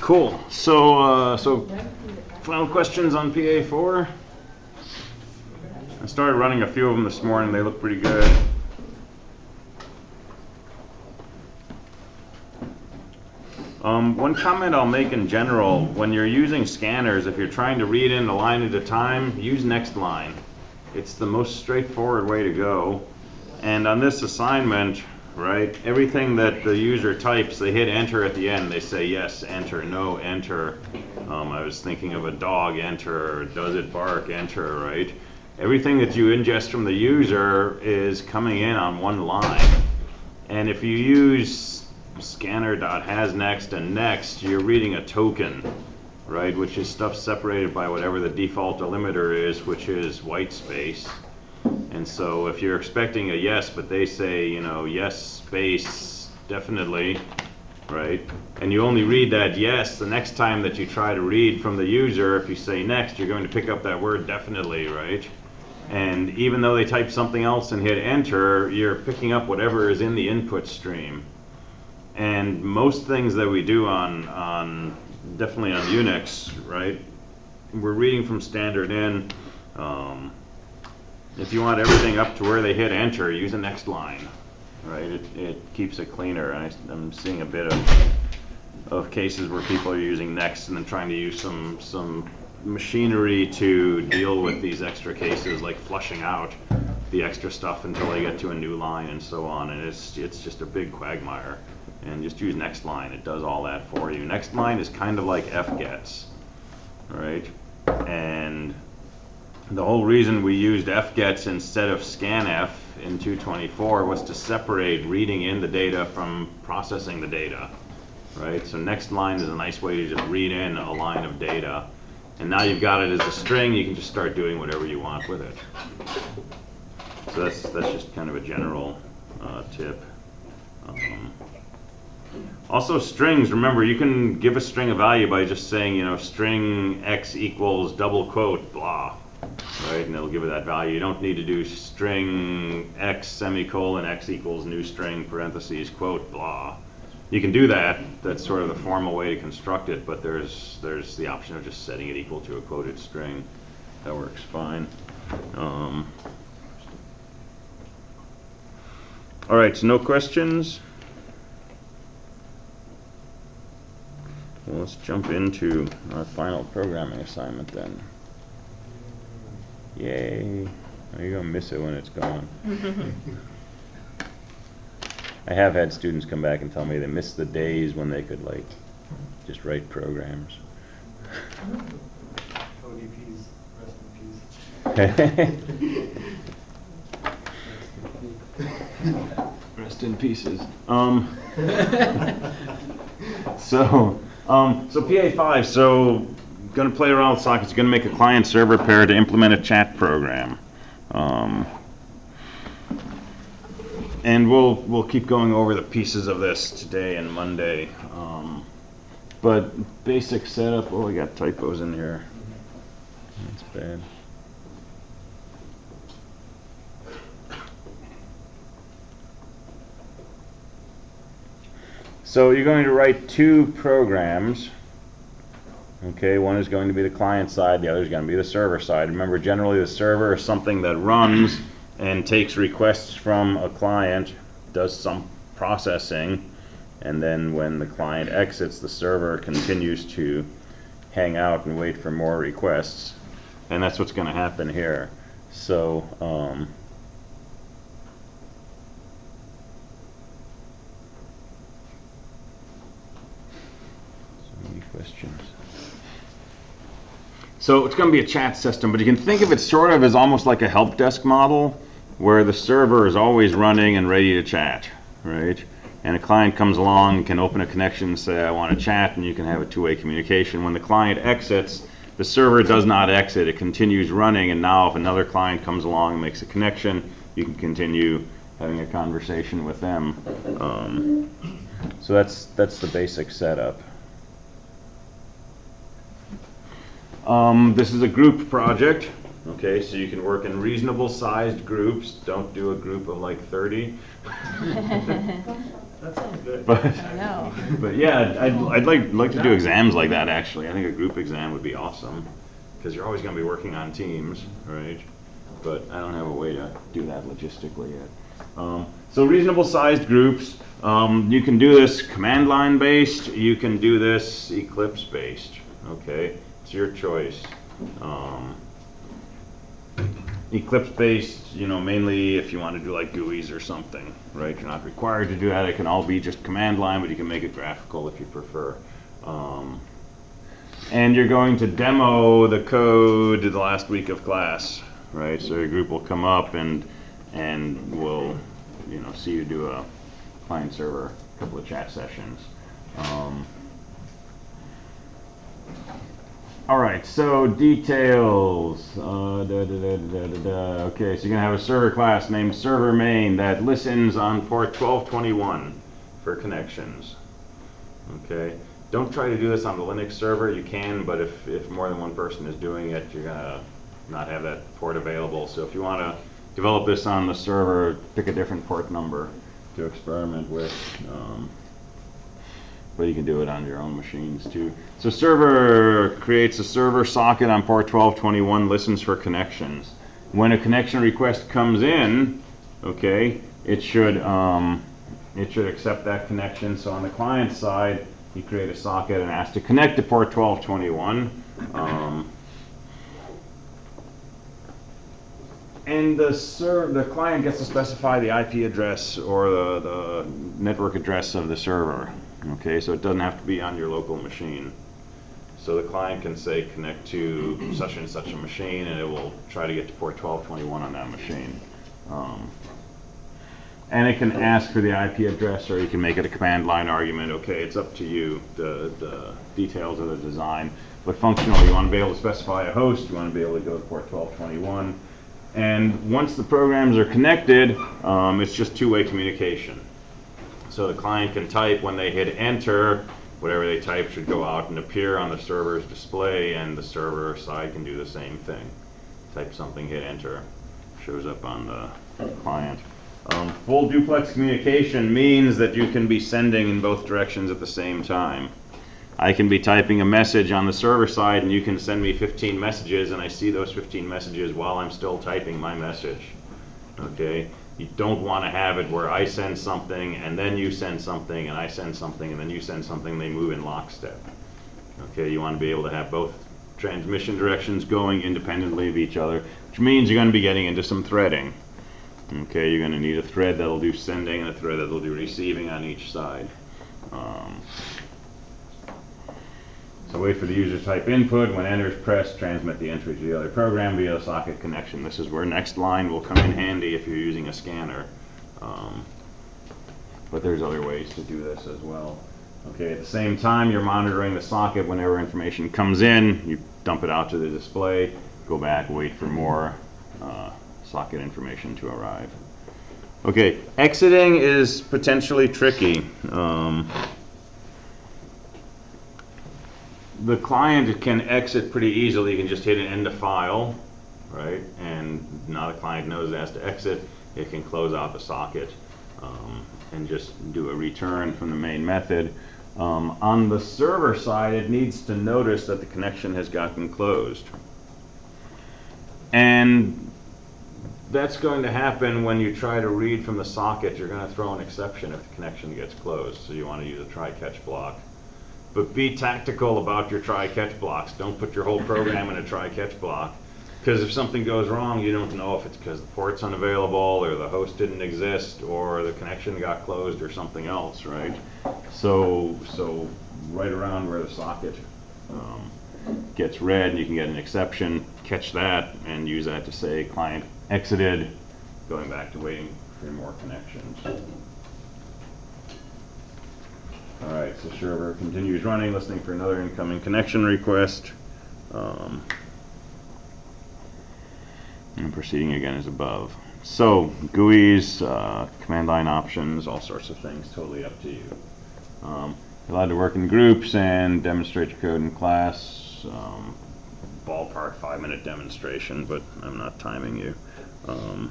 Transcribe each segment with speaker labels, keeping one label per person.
Speaker 1: Cool. So final questions on PA4? I started running a few of them this morning. They look pretty good. One comment I'll make in general, when you're using scanners, if you're trying to read in a line at a time, use next line. It's the most straightforward way to go. And on this assignment, right, everything that the user types, they hit enter at the end. They say yes, enter, no, enter. I was thinking of a dog, enter, does it bark, enter, right? Everything that you ingest from the user is coming in on one line. And if you use scanner.hasNext and next, you're reading a token, right, which is stuff separated by whatever the default delimiter is, which is white space. And so if you're expecting a yes, but they say, you know, yes space definitely, right, and you only read that yes, the next time that you try to read from the user, if you say next, you're going to pick up that word definitely, right? And even though they type something else and hit enter, you're picking up whatever is in the input stream. And most things that we do on definitely on Unix, right, we're reading from standard in. If you want everything up to where they hit enter, use a next line, right? It keeps it cleaner. I'm seeing a bit of cases where people are using next and then trying to use some machinery to deal with these extra cases, like flushing out the extra stuff until they get to a new line and so on. And it's just a big quagmire. And just use next line. It does all that for you. Next line is kind of like fgets, right? And the whole reason we used fgets instead of scanf in 224 was to separate reading in the data from processing the data, right? So next line is a nice way to just read in a line of data. And now you've got it as a string, you can just start doing whatever you want with it. So that's just kind of a general tip. Also strings, remember you can give a string a value by just saying, you know, string x equals double quote blah, right, and it'll give it that value. You don't need to do string x semicolon x equals new string parentheses quote blah. You can do that, that's sort of the formal way to construct it, but there's the option of just setting it equal to a quoted string. That works fine. Alright, so no questions? Well, let's jump into our final programming assignment then. Yay! Oh, you're gonna miss it when it's gone. I have had students come back and tell me they miss the days when they could like just write programs.
Speaker 2: ODPs, rest in peace.
Speaker 1: Rest in pieces. So PA5, so going to play around with sockets, going to make a client-server pair to implement a chat program. And we'll keep going over the pieces of this today and Monday. But basic setup, oh, we got typos in here. That's bad. So you're going to write two programs. Okay, one is going to be the client side, the other is going to be the server side. Remember, generally the server is something that runs and takes requests from a client, does some processing, and then when the client exits, the server continues to hang out and wait for more requests. And that's what's going to happen here. So, questions. So it's going to be a chat system, but you can think of it sort of as almost like a help desk model where the server is always running and ready to chat, right? And a client comes along, can open a connection and say, I want to chat, and you can have a two-way communication. When the client exits, the server does not exit. It continues running, and now if another client comes along and makes a connection, you can continue having a conversation with them. So that's the basic setup. This is a group project, okay, so you can work in reasonable sized groups. Don't do a group of like 30.
Speaker 2: That sounds good.
Speaker 1: But,
Speaker 3: I know.
Speaker 1: but yeah, I'd like to do exams like that, actually. I think a group exam would be awesome, because you're always going to be working on teams, right? But I don't have a way to do that logistically yet. So reasonable sized groups, you can do this command line based, you can do this Eclipse based, okay? It's your choice. Eclipse based, you know, mainly if you want to do like GUIs or something, right? You're not required to do that. It can all be just command line, but you can make it graphical if you prefer. And you're going to demo the code the last week of class, right? So your group will come up and we'll, you know, see you do a client server, a couple of chat sessions. All right, so details. Okay, so you're gonna have a server class named server main that listens on port 1221 for connections. Okay, don't try to do this on the Linux server. You can, but if more than one person is doing it, you're gonna not have that port available. So if you want to develop this on the server, pick a different port number to experiment with. But you can do it on your own machines too. So server creates a server socket on port 1221, listens for connections. When a connection request comes in, okay, it should accept that connection. So on the client side, you create a socket and ask to connect to port 1221. And the client gets to specify the IP address or the network address of the server. Okay, so it doesn't have to be on your local machine. So the client can say connect to such and such a machine, and it will try to get to port 1221 on that machine. And it can ask for the IP address, or you can make it a command line argument. Okay, it's up to you, the details of the design. But functionally, you want to be able to specify a host, you want to be able to go to port 1221. And once the programs are connected, it's just two-way communication. So the client can type, when they hit enter, whatever they type should go out and appear on the server's display, and the server side can do the same thing. Type something, hit enter, shows up on the client. Full duplex communication means that you can be sending in both directions at the same time. I can be typing a message on the server side, and you can send me 15 messages, and I see those 15 messages while I'm still typing my message. Okay? You don't want to have it where I send something, and then you send something, and I send something, and then you send something, they move in lockstep. Okay? You want to be able to have both transmission directions going independently of each other, which means you're going to be getting into some threading. Okay? You're going to need a thread that'll do sending and a thread that'll do receiving on each side. So wait for the user to type input. When enter is pressed, transmit the entry to the other program via a socket connection. This is where next line will come in handy if you're using a scanner. But there's other ways to do this as well. Okay, at the same time, you're monitoring the socket. Whenever information comes in, you dump it out to the display, go back, wait for more socket information to arrive. Okay, exiting is potentially tricky. The client can exit pretty easily. You can just hit an end of file, right? And now the client knows it has to exit. It can close out the socket and just do a return from the main method. On the server side, it needs to notice that the connection has gotten closed. And that's going to happen when you try to read from the socket. You're going to throw an exception if the connection gets closed. So you want to use a try-catch block. But be tactical about your try-catch blocks. Don't put your whole program in a try-catch block, because if something goes wrong, you don't know if it's because the port's unavailable, or the host didn't exist, or the connection got closed, or something else, right? So right around where the socket gets read, you can get an exception, catch that, and use that to say client exited, going back to waiting for more connections. All right, so server continues running, listening for another incoming connection request. And proceeding again as above. So GUIs, command line options, all sorts of things, totally up to you. You're allowed to work in groups and demonstrate your code in class. Ballpark 5-minute demonstration, but I'm not timing you. All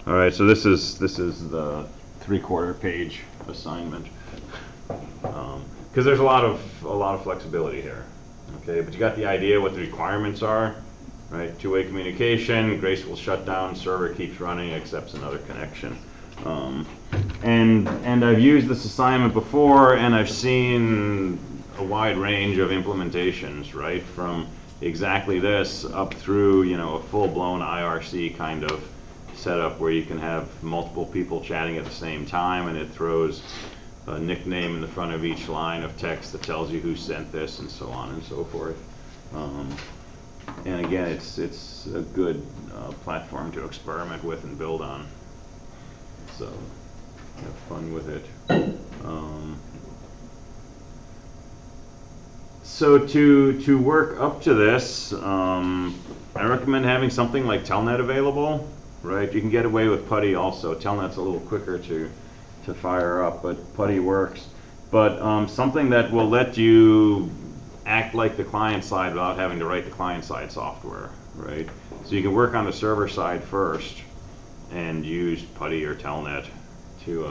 Speaker 1: right, so this is the 3/4 page assignment. Because there's a lot of flexibility here. Okay, but you got the idea what the requirements are, right? Two-way communication, graceful shutdown, server keeps running, accepts another connection. And I've used this assignment before, and I've seen a wide range of implementations, right? From exactly this up through, you know, a full-blown IRC kind of setup where you can have multiple people chatting at the same time, and it throws a nickname in the front of each line of text that tells you who sent this, and so on and so forth. And again, it's a good platform to experiment with and build on. So have fun with it. So to work up to this, I recommend having something like Telnet available, right? You can get away with PuTTY also. Telnet's a little quicker to fire up, but PuTTY works. But something that will let you act like the client side without having to write the client side software, right? So you can work on the server side first and use PuTTY or Telnet to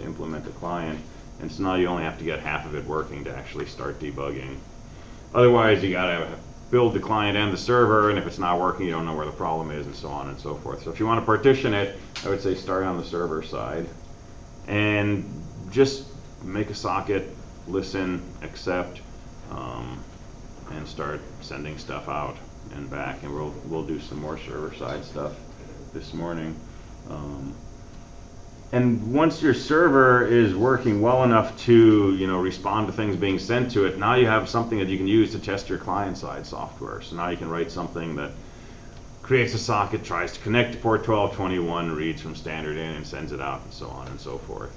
Speaker 1: implement the client. And so now you only have to get half of it working to actually start debugging. Otherwise, you gotta build the client and the server, and if it's not working, you don't know where the problem is, and so on and so forth. So if you want to partition it, I would say start on the server side and just make a socket, listen, accept, and start sending stuff out and back. And we'll do some more server side stuff this morning. And once your server is working well enough to, you know, respond to things being sent to it, now you have something that you can use to test your client-side software. So now you can write something that creates a socket, tries to connect to port 1221, reads from standard in and sends it out, and so on and so forth.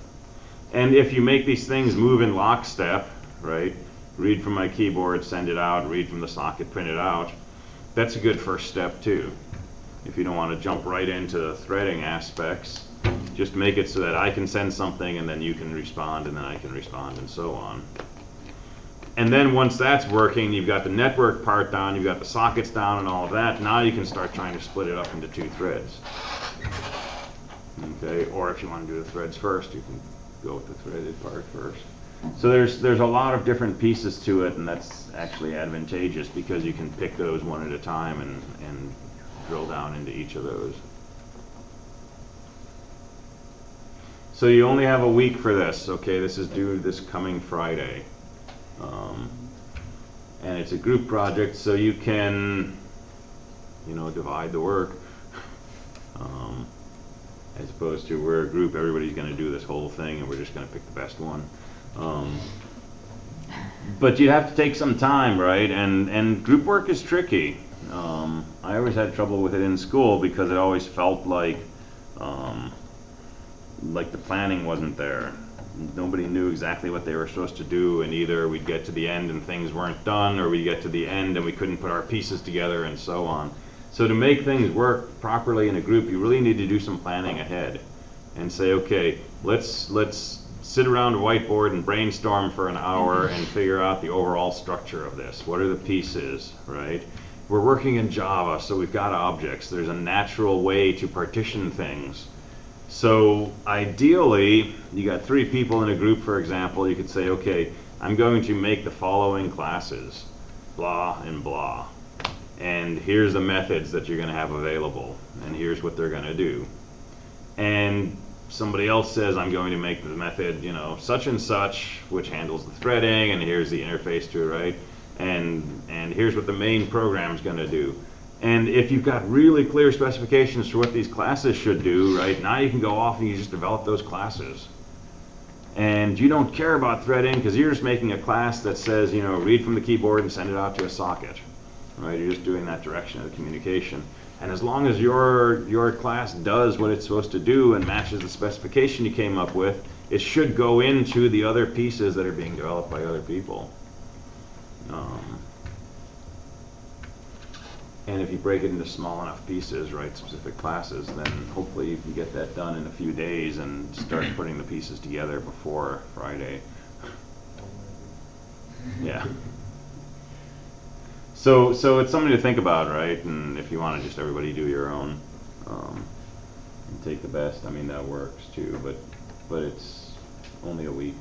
Speaker 1: And if you make these things move in lockstep, right, read from my keyboard, send it out, read from the socket, print it out, that's a good first step too. If you don't want to jump right into the threading aspects, just make it so that I can send something and then you can respond and then I can respond and so on. And then once that's working, you've got the network part down, you've got the sockets down and all of that, now you can start trying to split it up into 2 threads. Okay, or if you want to do the threads first, you can go with the threaded part first. So there's a lot of different pieces to it, and that's actually advantageous because you can pick those one at a time and drill down into each of those. So you only have a week for this, okay? This is due this coming Friday. And it's a group project, so you can, you know, divide the work. As opposed to we're a group, everybody's going to do this whole thing and we're just going to pick the best one. But you have to take some time, right? And group work is tricky. I always had trouble with it in school because it always felt like the planning wasn't there. Nobody knew exactly what they were supposed to do, and either we'd get to the end and things weren't done, or we'd get to the end and we couldn't put our pieces together, and so on. So to make things work properly in a group, you really need to do some planning ahead and say, okay, let's sit around a whiteboard and brainstorm for an hour and figure out the overall structure of this. What are the pieces, right? We're working in Java, so we've got objects. There's a natural way to partition things. So ideally, you got 3 people in a group, for example, you could say, okay, I'm going to make the following classes, blah and blah. And here's the methods that you're going to have available, and here's what they're going to do. And somebody else says, I'm going to make the method, you know, such and such, which handles the threading, and here's the interface to it, right? And here's what the main program's going to do. And if you've got really clear specifications for what these classes should do, right, now you can go off and you just develop those classes. And you don't care about threading because you're just making a class that says, you know, read from the keyboard and send it out to a socket, right? You're just doing that direction of the communication. And as long as your class does what it's supposed to do and matches the specification you came up with, it should go into the other pieces that are being developed by other people. And if you break it into small enough pieces, right, specific classes, then hopefully you can get that done in a few days and start putting the pieces together before Friday. Yeah. So it's something to think about, right? And if you want to just everybody do your own and take the best, I mean, that works too. But but it's only a week.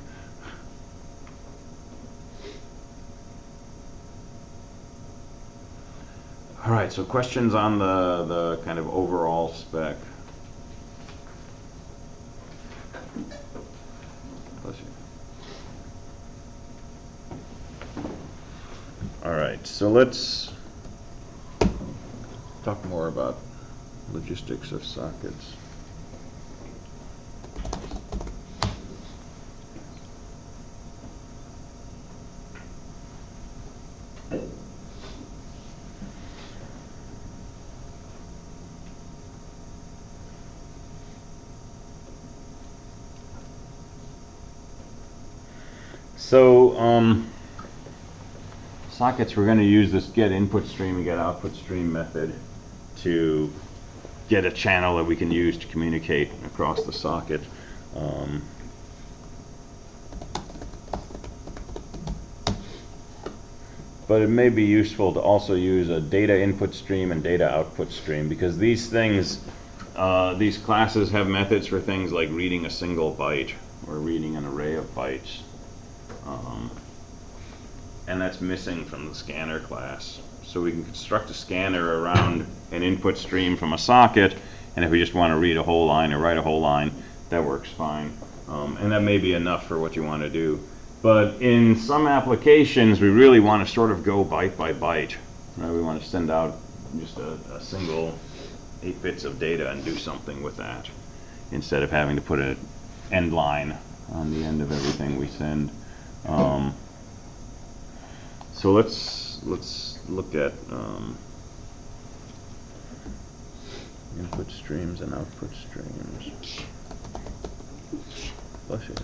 Speaker 1: All right, so questions on the kind of overall spec. Bless you. All right, so let's talk more about logistics of sockets. So sockets, we're going to use this get input stream and get output stream method to get a channel that we can use to communicate across the socket. But it may be useful to also use a data input stream and data output stream, because these things, these classes have methods for things like reading a single byte or reading an array of bytes. And that's missing from the scanner class. So we can construct a scanner around an input stream from a socket, and if we just want to read a whole line or write a whole line, that works fine. And that may be enough for what you want to do. But in some applications, we really want to sort of go byte by byte. Right? We want to send out just a single 8 bits of data and do something with that, instead of having to put an end line on the end of everything we send. So let's look at input streams and output streams. Bless you.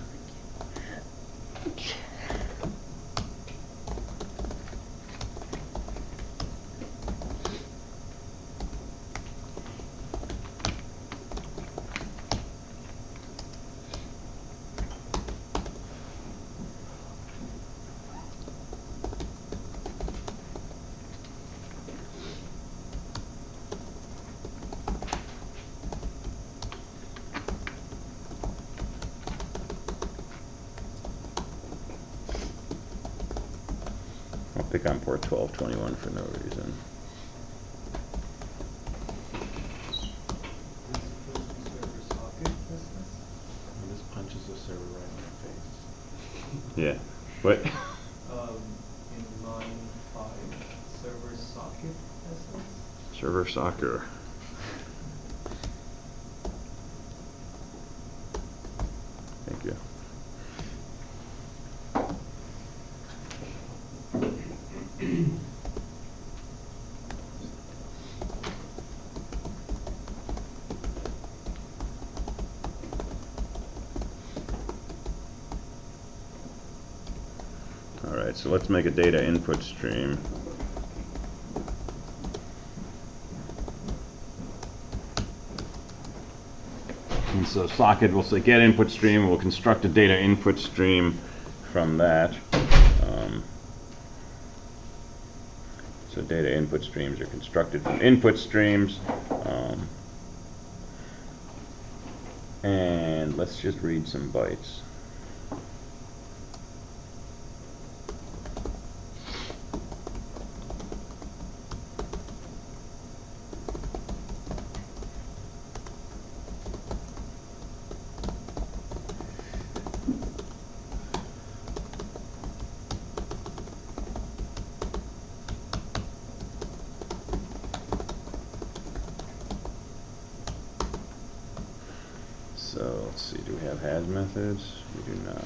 Speaker 1: I'll pick on port 1221 for no reason.
Speaker 2: This punches the server right in the face.
Speaker 1: Yeah. What?
Speaker 2: In line 5, server socket SS.
Speaker 1: Server soccer. Thank you. All right, so let's make a data input stream. And so socket will say get input stream, we'll construct a data input stream from that. So data input streams are constructed from input streams. And let's just read some bytes. So let's see, do we have has methods? We do not.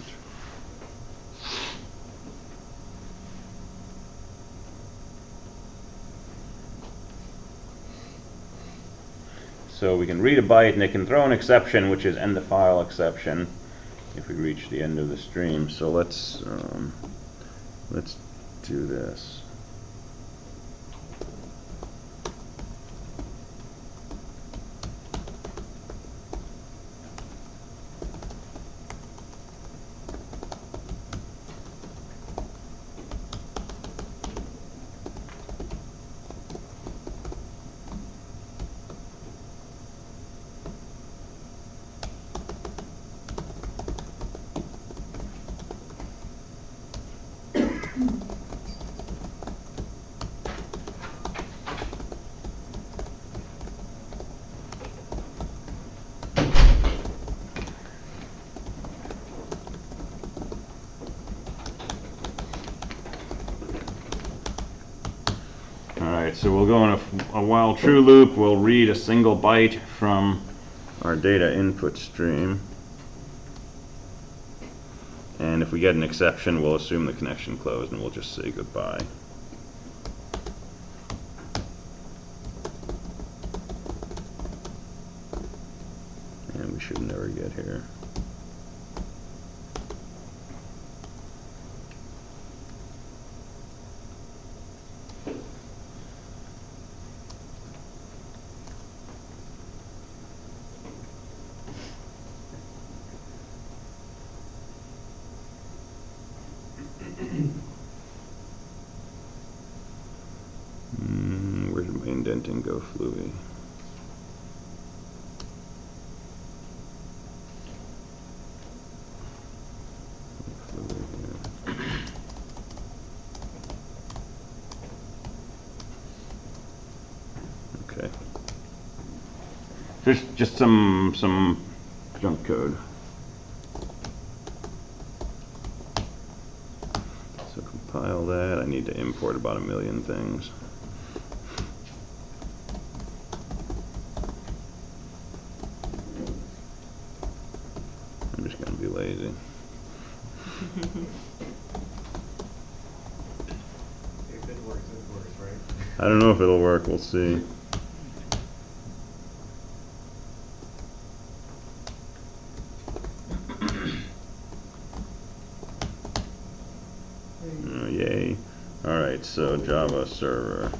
Speaker 1: So we can read a byte and it can throw an exception, which is end the file exception, if we reach the end of the stream. So let's do this. Alright, so we'll go in a while true loop. We'll read a single byte from our data input stream. And if we get an exception, we'll assume the connection closed and we'll just say goodbye. And we should never get here. Where did my indenting go, Fluey? Okay. Just some junk code. So compile that. I need to import about 1 million things. I'm just going to be lazy.
Speaker 2: If it works, right?
Speaker 1: I don't know if it'll work. We'll see. Oh, yay. Alright, so Java server.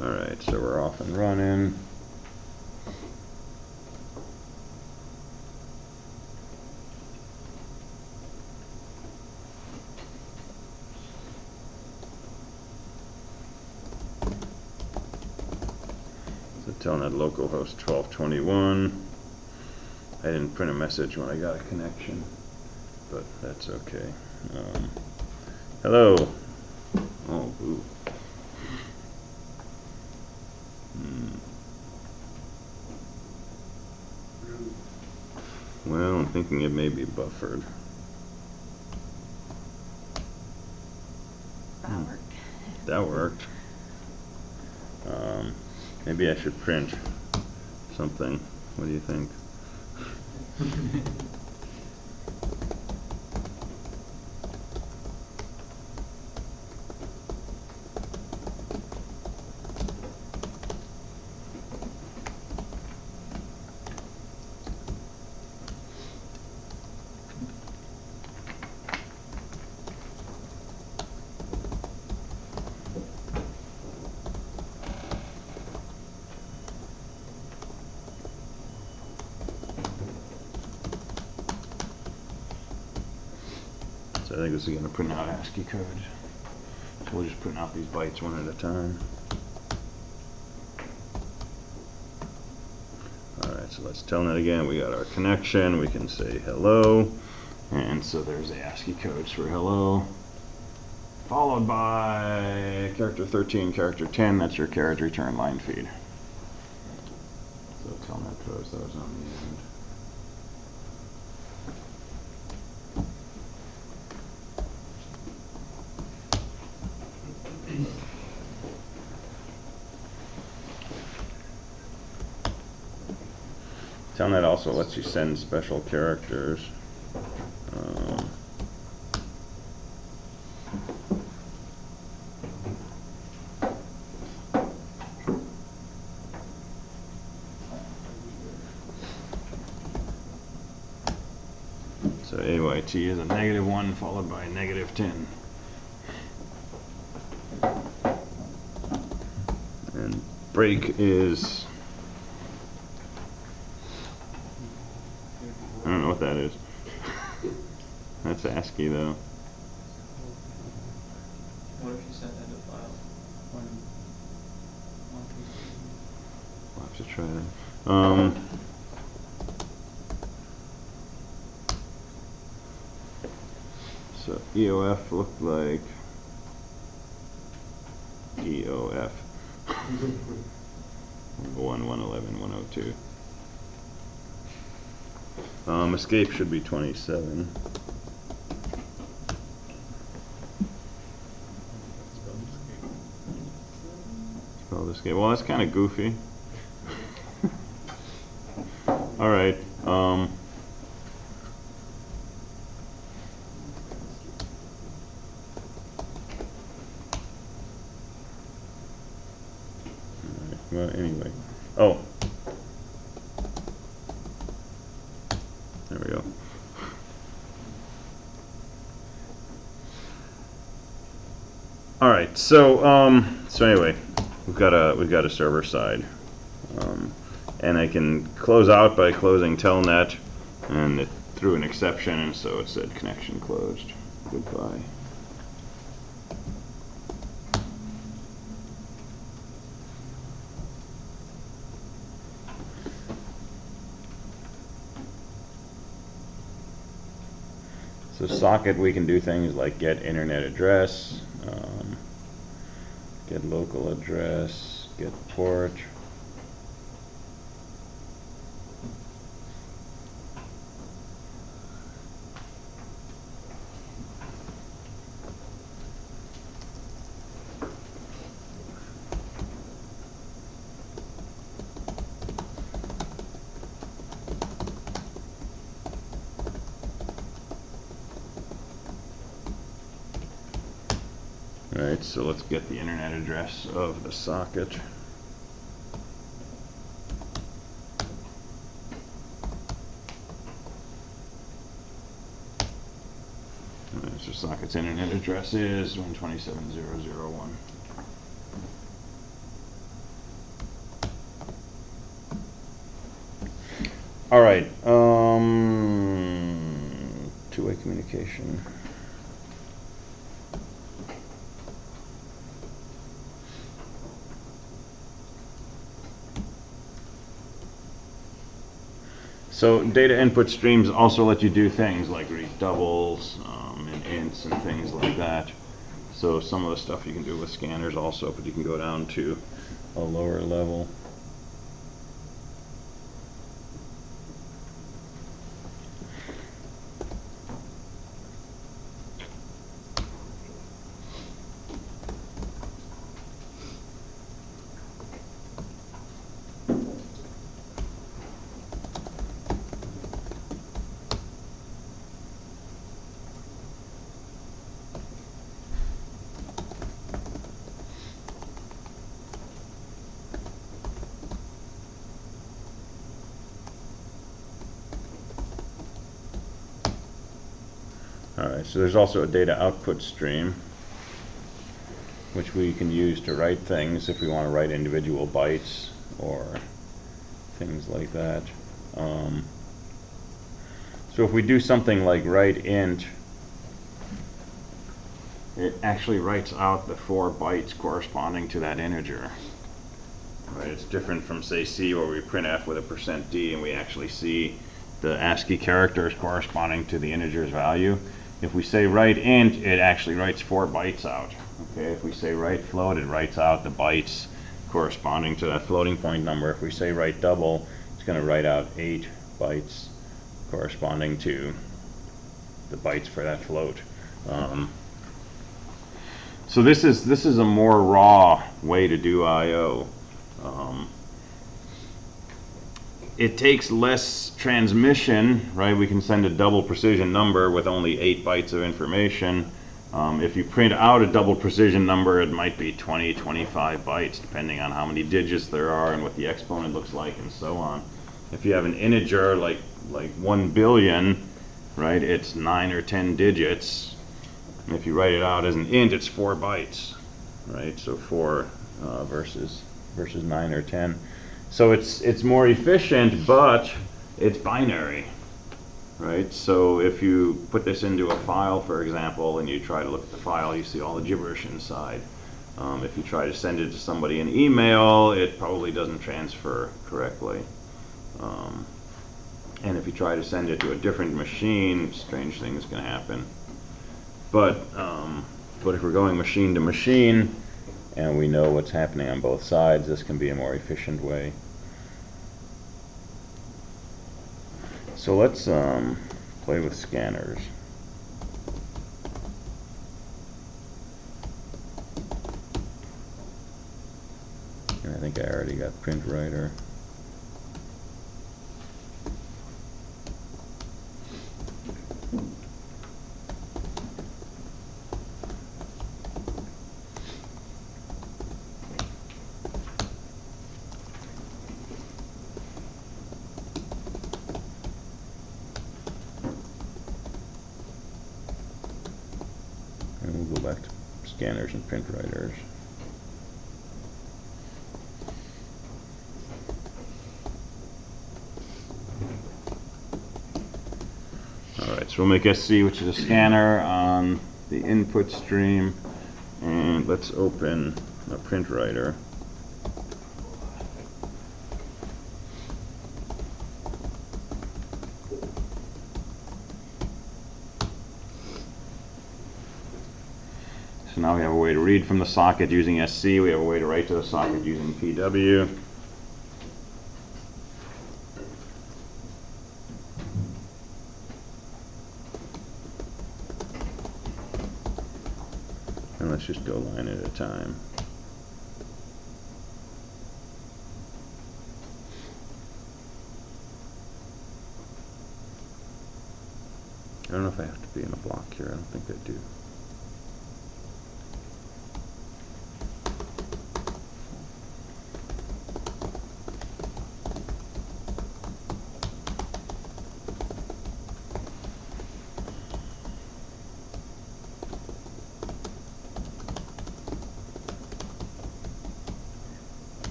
Speaker 1: Alright, so we're off and running. So telnet localhost 1221. I didn't print a message when I got a connection, but that's okay. Hello. Oh, ooh. Well, I'm thinking it may be buffered.
Speaker 3: That worked.
Speaker 1: That worked. Maybe I should print something. What do you think? So I think this is going to print out ASCII code. So we'll just print out these bytes one at a time. Alright, so let's telnet again. We got our connection. We can say hello. And so there's the ASCII codes for hello. Followed by character 13, character 10. That's your carriage return line feed. So telnet throws those on the end. Telnet also lets you send special characters. So AYT is a -1 followed by a -10. And break is, I don't know what that is. That's ASCII though.
Speaker 4: What if you sent that to file?
Speaker 1: I'll have to try that. So EOF looked like EOF. 1, 111, 102. Escape should be 27. Spelled escape. Well, that's kind of goofy. All right. Well, anyway. Oh. There we go. All right. So anyway, we've got a server side, and I can close out by closing telnet, and it threw an exception, and so it said connection closed. Goodbye. So socket, we can do things like get internet address, get local address, get port. Alright, so let's get the internet address of the socket. Alright, so socket's internet address is 127.0.0.1. Alright, two-way communication. So data input streams also let you do things like read doubles and ints and things like that. So some of the stuff you can do with scanners also, but you can go down to a lower level. Alright, so there's also a data output stream, which we can use to write things if we want to write individual bytes or things like that. So if we do something like write int, it actually writes out the 4 bytes corresponding to that integer. Right, it's different from, say, C, where we print f with a %d and we actually see the ASCII characters corresponding to the integer's value. If we say write int, it actually writes 4 bytes out. Okay, if we say write float, it writes out the bytes corresponding to that floating point number. If we say write double, it's going to write out 8 bytes corresponding to the bytes for that float. So this is a more raw way to do I/O. It takes less transmission, right? We can send a double precision number with only 8 bytes of information. If you print out a double precision number, it might be 20, 25 bytes, depending on how many digits there are and what the exponent looks like and so on. If you have an integer like 1 billion, right, it's 9 or 10 digits. And if you write it out as an int, it's 4 bytes, right? So 4 versus 9 or 10. So it's more efficient, but it's binary, right? So if you put this into a file, for example, and you try to look at the file, you see all the gibberish inside. If you try to send it to somebody in email, it probably doesn't transfer correctly. And if you try to send it to a different machine, strange things can happen. But if we're going machine to machine and we know what's happening on both sides, this can be a more efficient way. So let's play with scanners. And I think I already got print writer. And we'll go back to scanners and print writers. Alright, so we'll make SC, which is a scanner, on the input stream, and let's open a print writer. So now we have a way to read from the socket using SC, we have a way to write to the socket using PW. And let's just go line at a time. I don't know if I have to be in a block here, I don't think I do.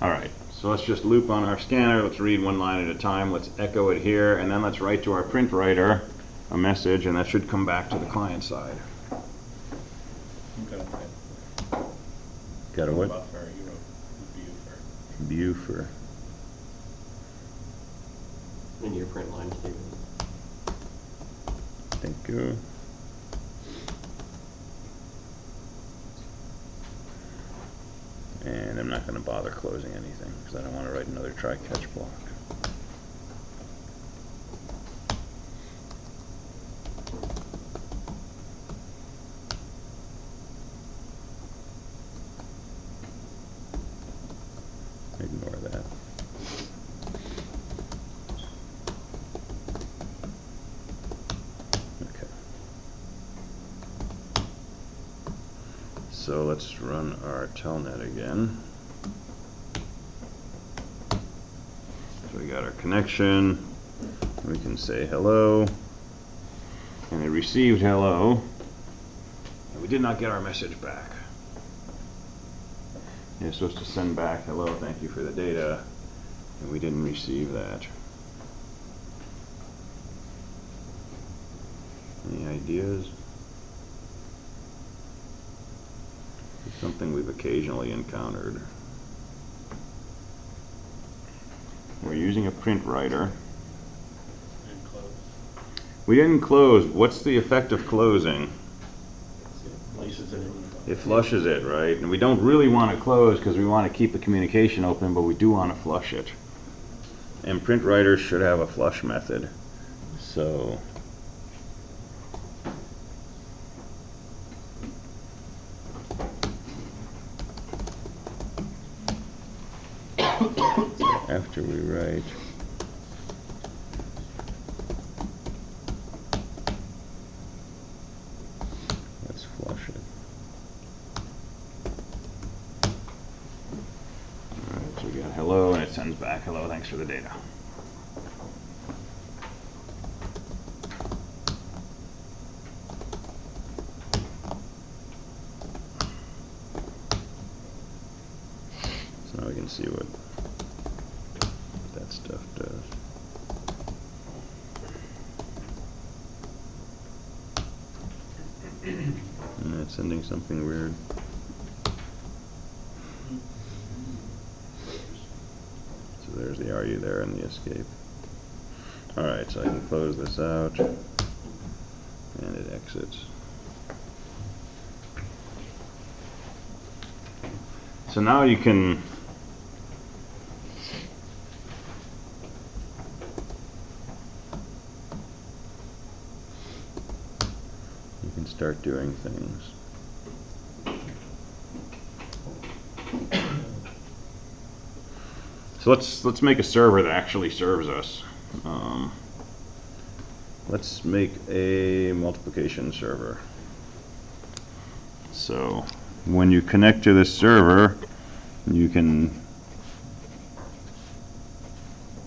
Speaker 1: Alright, so let's just loop on our scanner, let's read one line at a time, let's echo it here, and then let's write to our print writer a message, and that should come back to the client side.
Speaker 2: You got it.
Speaker 1: Got a what?
Speaker 2: Buffer, you wrote
Speaker 1: Buffer.
Speaker 3: In your print line statement.
Speaker 1: Thank you. And I'm not going to bother closing anything because I don't want to write another try catch block. Ignore that. Okay. So let's run our telnet again. So we got our connection. We can say hello. And it received hello. And we did not get our message back. It's supposed to send back hello, thank you for the data. And we didn't receive that. Any ideas? It's something we've occasionally encountered. We're using a print writer.
Speaker 2: and close.
Speaker 1: We didn't close. What's the effect of closing?
Speaker 2: Places it in the buffer.
Speaker 1: It flushes it, right? And we don't really want to close because we want to keep the communication open, but we do want to flush it. And print writers should have a flush method. So after we write, let's flush it. Alright, so we got hello and it sends back hello, thanks for the data. So now we can see what that stuff does. And it's sending something weird. So there's the "are you there" and the escape. Alright, so I can close this out, and it exits. So now you can start doing things. So let's make a server that actually serves us. Let's make a multiplication server. So when you connect to this server, you can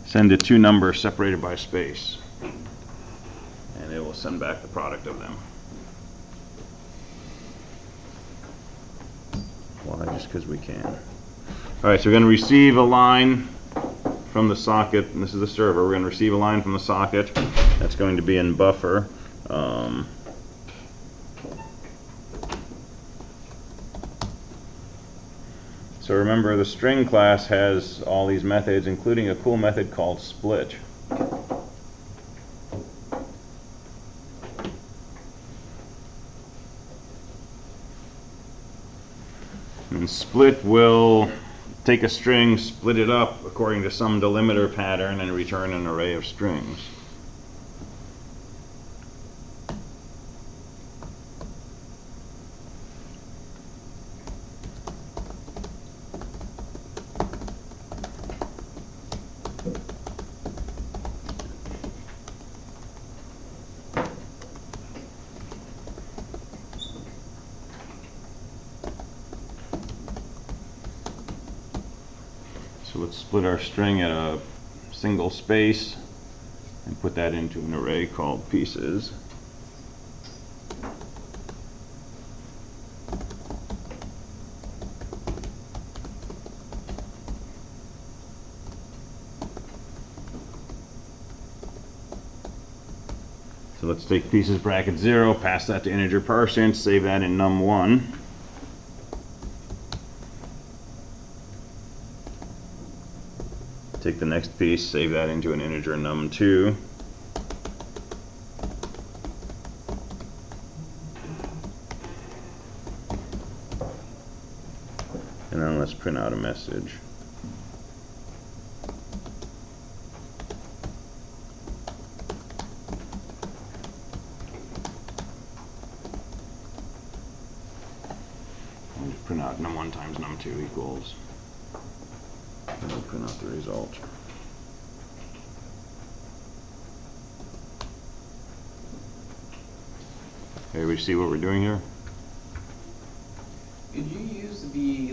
Speaker 1: send it two numbers separated by space, and it will send back the product of them. Why? Just because we can. Alright, so we're going to receive a line from the socket, and this is the server. We're going to receive a line from the socket that's going to be in buffer. So remember, the string class has all these methods, including a cool method called split. And split will take a string, split it up according to some delimiter pattern, and return an array of strings. So let's split our string at a single space and put that into an array called pieces. So let's take pieces bracket 0, pass that to integer parseInt, save that in num1. Take the next piece, save that into an integer num2. And then let's print out a message. I'll just print out num1 times num2 equals. And I'll print out the result. Okay, we see what we're doing here?
Speaker 4: Could you use the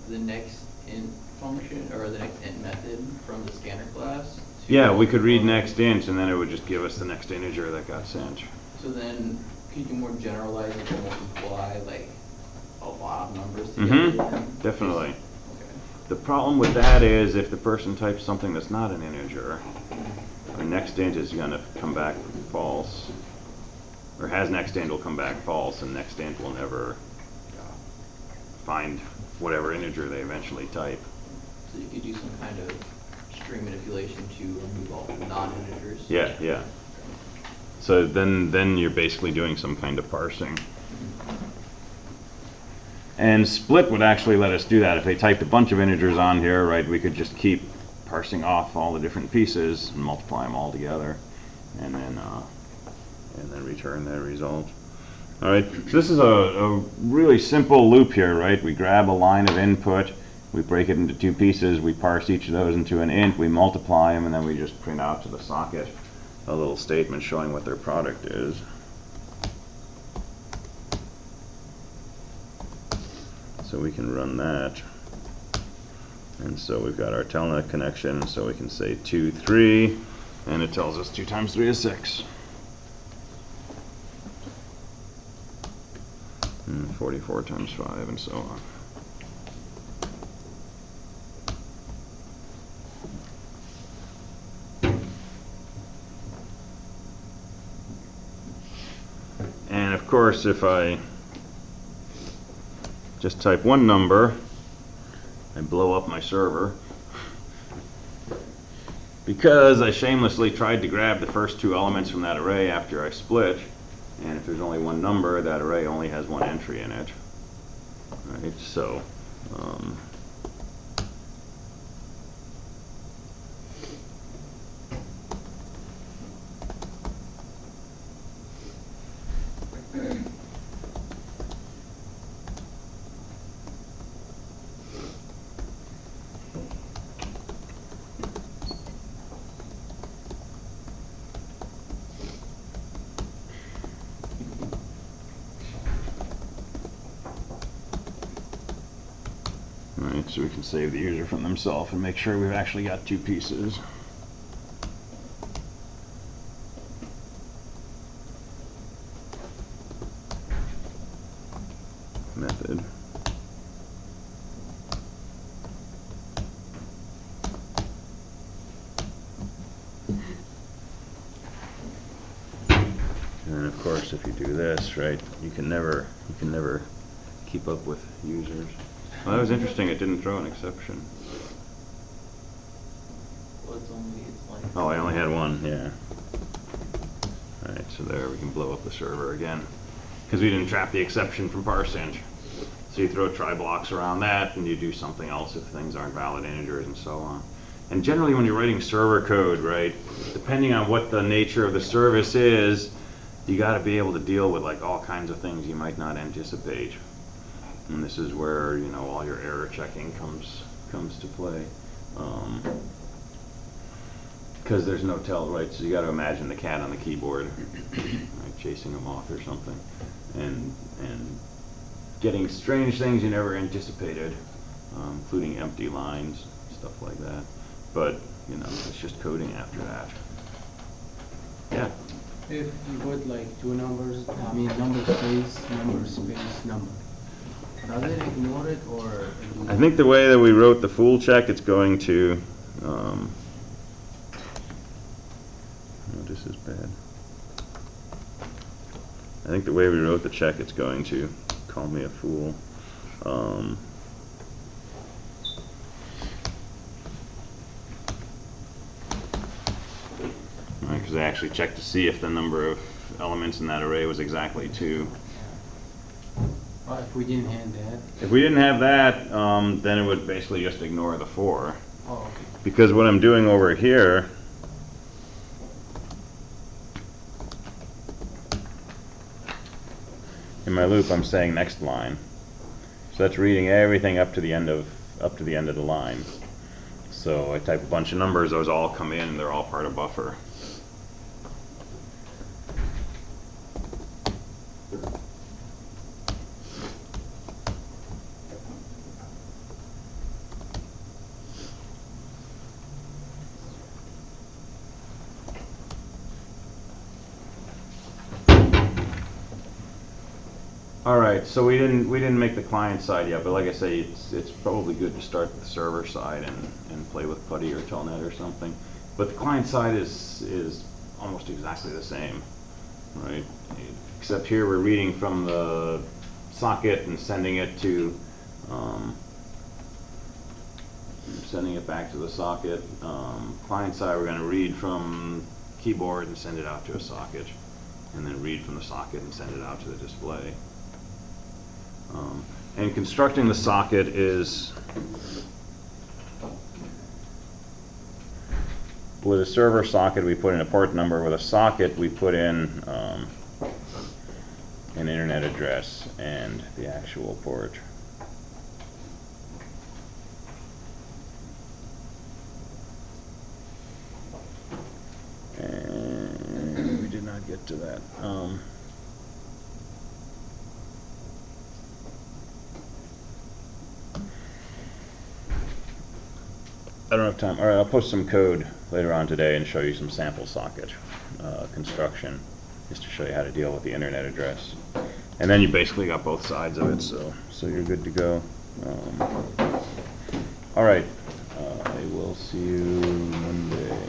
Speaker 4: the next int function or the next int method from the scanner class?
Speaker 1: Yeah, we could read next int, and then it would just give us the next integer that got sent.
Speaker 4: So then, could you more generalize it to multiply like a lot of numbers together?
Speaker 1: Mm-hmm. Definitely.
Speaker 4: Okay.
Speaker 1: The problem with that is if the person types something that's not an integer, the next int is going to come back false, or has next int will come back false, and next int will never find whatever integer they eventually type.
Speaker 4: So you could do some kind of string manipulation to remove all the non-integers.
Speaker 1: Yeah, yeah. So then you're basically doing some kind of parsing. And split would actually let us do that. If they typed a bunch of integers on here, right, we could just keep parsing off all the different pieces and multiply them all together, and then return that result. All right, so this is a really simple loop here, right? We grab a line of input, we break it into two pieces, we parse each of those into an int, we multiply them, and then we just print out to the socket a little statement showing what their product is. So we can run that, and so we've got our telnet connection, so we can say 2, 3, and it tells us 2 times 3 is 6. And 44 times 5, and so on. And of course, if I just type one number, I blow up my server. Because I shamelessly tried to grab the first two elements from that array after I split, and if there's only one number, that array only has one entry in it. Right, so right, so we can save the user from themselves and make sure we've actually got two pieces. Method. And of course, if you do this, right, you can never keep up with users. Well, that was interesting. It didn't throw an exception.
Speaker 4: Well, it's like.
Speaker 1: Oh, I only had one. Yeah. All right, so there we can blow up the server again because we didn't trap the exception from parseInt. So you throw try blocks around that, and you do something else if things aren't valid integers and so on. And generally, when you're writing server code, right, depending on what the nature of the service is, you got to be able to deal with like all kinds of things you might not anticipate. And this is where, you know, all your error checking comes to play. Because there's no tell, right? So you got to imagine the cat on the keyboard, right, chasing a moth or something, and getting strange things you never anticipated, including empty lines, stuff like that. But you know, it's just coding after that. Yeah.
Speaker 5: If you put like two numbers, I mean number space, number. Does it ignore it or?
Speaker 1: I think the way that we wrote the fool check, it's going to. Oh, this is bad. I think the way we wrote the check, it's going to call me a fool. Because I actually checked to see if the number of elements in that array was exactly 2.
Speaker 5: Well, if we didn't have that.
Speaker 1: If we didn't have that, then it would basically just ignore the 4.
Speaker 5: Oh, okay.
Speaker 1: Because what I'm doing over here, in my loop, I'm saying next line. So that's reading everything up to the end of the line. So I type a bunch of numbers; those all come in, and they're all part of buffer. All right, so we didn't make the client side yet, but like I say, it's probably good to start with the server side and play with PuTTY or Telnet or something. But the client side is almost exactly the same, right? Except here we're reading from the socket and sending it to sending it back to the socket. Client side, we're going to read from keyboard and send it out to a socket, and then read from the socket and send it out to the display. And constructing the socket is, with a server socket we put in a port number, with a socket we put in an internet address and the actual port. And we did not get to that. I don't have time. All right, I'll post some code later on today and show you some sample socket construction, just to show you how to deal with the internet address. And then you basically got both sides of it, so you're good to go. All right, I will see you Monday.